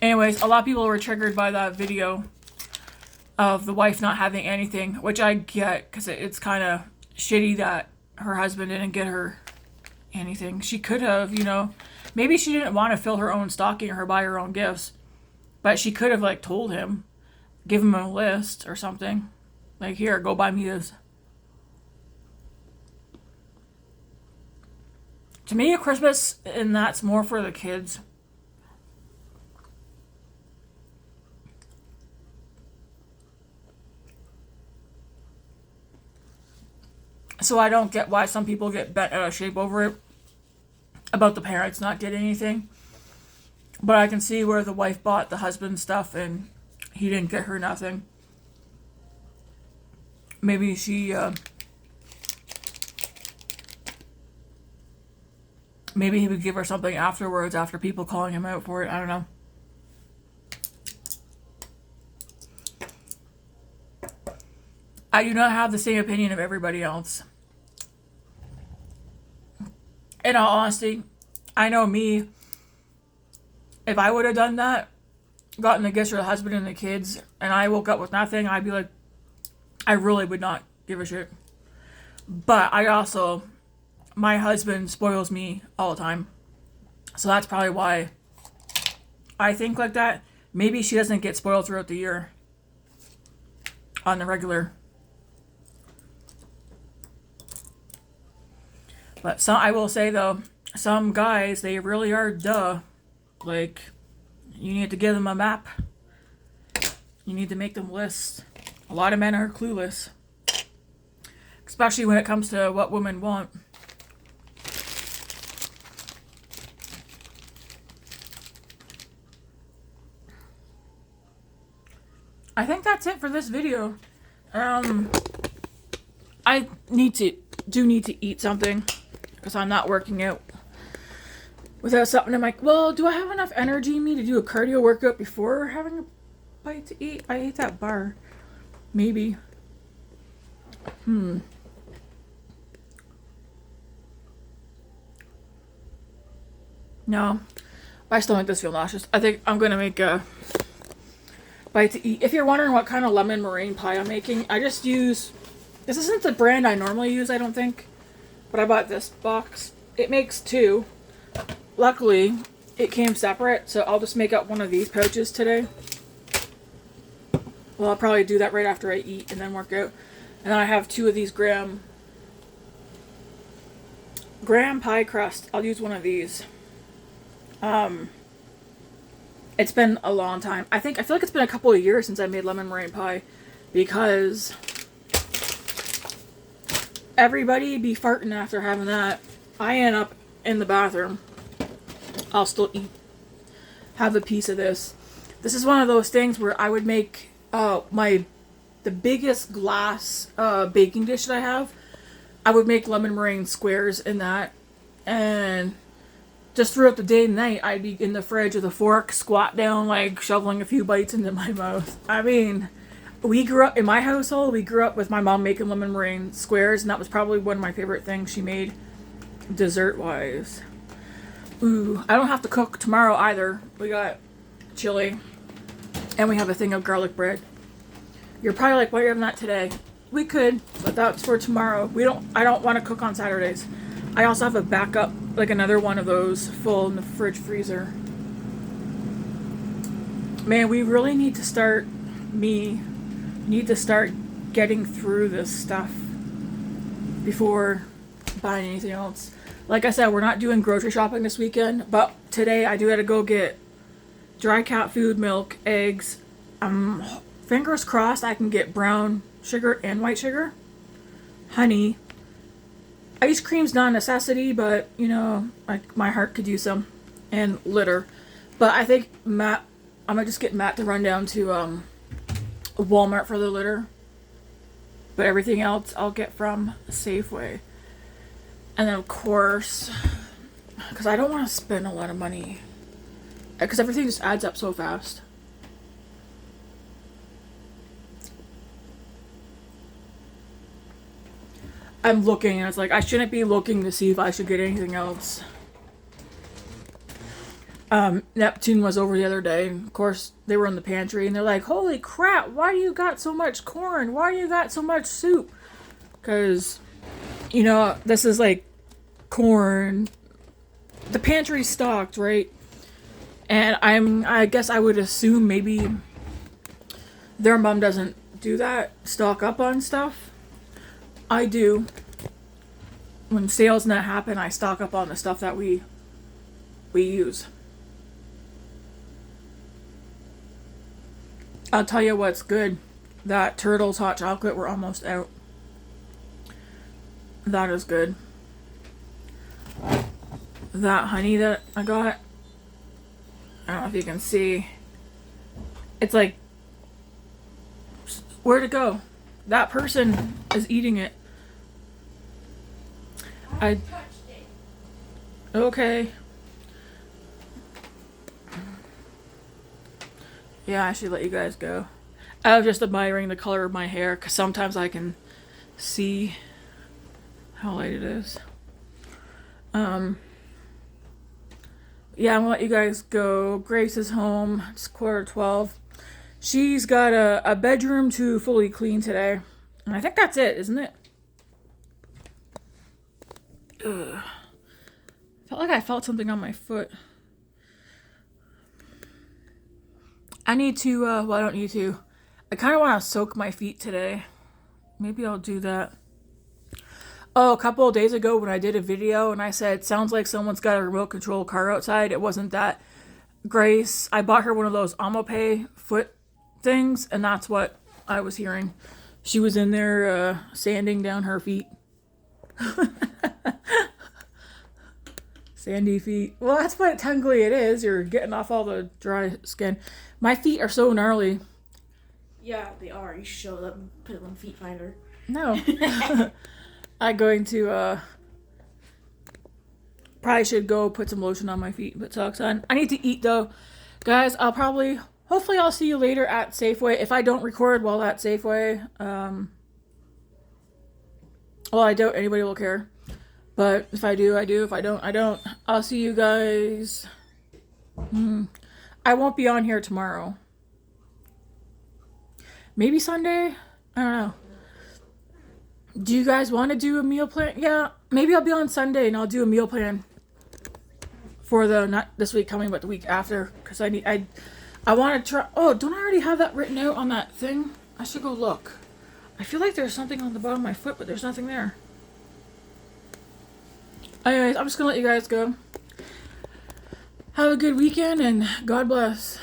Anyways, a lot of people were triggered by that video of the wife not having anything, which I get, because it's kind of shitty that her husband didn't get her anything. She could have, maybe she didn't want to fill her own stocking or buy her own gifts, but she could have, like, told him, give him a list or something. Like, here, go buy me this. To me, a Christmas, and that's more for the kids. So I don't get why some people get bent out of shape over it, about the parents not getting anything. But I can see where the wife bought the husband stuff and he didn't get her nothing. Maybe maybe he would give her something afterwards, after people calling him out for it. I don't know. I do not have the same opinion of everybody else. In all honesty, I know me. If I would have done that, gotten the gifts for the husband and the kids, and I woke up with nothing, I'd be like, I really would not give a shit. But my husband spoils me all the time. So that's probably why I think like that. Maybe she doesn't get spoiled throughout the year on the regular. But I will say though, some guys, they really are duh. Like, you need to give them a map. You need to make them lists. A lot of men are clueless. Especially when it comes to what women want. I think that's it for this video. I need to eat something because I'm not working out without something in my... Well, do I have enough energy in me to do a cardio workout before having a bite to eat? I ate that bar. Maybe. No. My stomach does feel nauseous. I think I'm going to make a bite to eat. If you're wondering what kind of lemon meringue pie I'm making, I just use... This isn't the brand I normally use, I don't think. But I bought this box. It makes 2. Luckily, it came separate, so I'll just make up one of these pouches today. Well, I'll probably do that right after I eat and then work out. And then I have 2 of these graham pie crust. I'll use one of these. It's been a long time. I feel like it's been a couple of years since I made lemon meringue pie because everybody be farting after having that. I end up in the bathroom. I'll still have a piece of this. This is one of those things where I would make the biggest glass baking dish that I have. I would make lemon meringue squares in that, and just throughout the day and night, I'd be in the fridge with a fork, squat down, like shoveling a few bites into my mouth. I mean, we grew up in my household. We grew up with my mom making lemon meringue squares, and that was probably one of my favorite things she made, dessert-wise. Ooh, I don't have to cook tomorrow either. We got chili, and we have a thing of garlic bread. You're probably like, why are you having that today? We could, but that's for tomorrow. I don't want to cook on Saturdays. I also have a backup, like another one of those full in the fridge freezer. Man, we really need to start getting through this stuff before buying anything else. Like I said, we're not doing grocery shopping this weekend, but today I do have to go get dry cat food, milk, eggs. Fingers crossed I can get brown sugar and white sugar, honey. Ice cream's not a necessity, but, like my heart could use some. And litter. But I think I'm going to just get Matt to run down to Walmart for the litter. But everything else I'll get from Safeway. And then, of course, because I don't want to spend a lot of money. Because everything just adds up so fast. I'm looking, and it's like, I shouldn't be looking to see if I should get anything else. Neptune was over the other day, and of course, they were in the pantry, and they're like, holy crap, why do you got so much corn? Why do you got so much soup? Because, this is like corn. The pantry's stocked, right? And I guess I would assume maybe their mom doesn't do that, stock up on stuff. I do. When sales not happen, I stock up on the stuff that we use. I'll tell you what's good. That Turtles hot chocolate, we're almost out. That is good. That honey that I got, I don't know if you can see. It's like, where'd it go? That person is eating it. I touched it. Okay. Yeah, I should let you guys go. I was just admiring the color of my hair, because sometimes I can see how light it is. Yeah, I'm gonna let you guys go. Grace is home. It's 11:45. She's got a bedroom to fully clean today. And I think that's it, isn't it? Ugh. Felt like I felt something on my foot. I need to, well, I don't need to. I kind of want to soak my feet today. Maybe I'll do that. Oh, a couple of days ago when I did a video and I said, sounds like someone's got a remote control car outside. It wasn't that. Grace, I bought her one of those Omopay foot things, and that's what I was hearing. She was in there sanding down her feet. Sandy feet. Well, that's what technically it is. You're getting off all the dry skin. My feet are so gnarly. Yeah, they are. You should show them. Put it on Feet Finder. No. I'm going to, probably should go put some lotion on my feet, put socks on. I need to eat though. Guys, hopefully I'll see you later at Safeway. If I don't record while at Safeway, well, I doubt anybody will care. But if I do, I do. If I don't, I don't. I'll see you guys. I won't be on here tomorrow. Maybe Sunday? I don't know. Do you guys want to do a meal plan? Yeah, maybe I'll be on Sunday and I'll do a meal plan for the, not this week coming, but the week after. Because I want to try. Oh, don't I already have that written out on that thing? I should go look. I feel like there's something on the bottom of my foot, but there's nothing there. Anyways, I'm just going to let you guys go. Have a good weekend and God bless.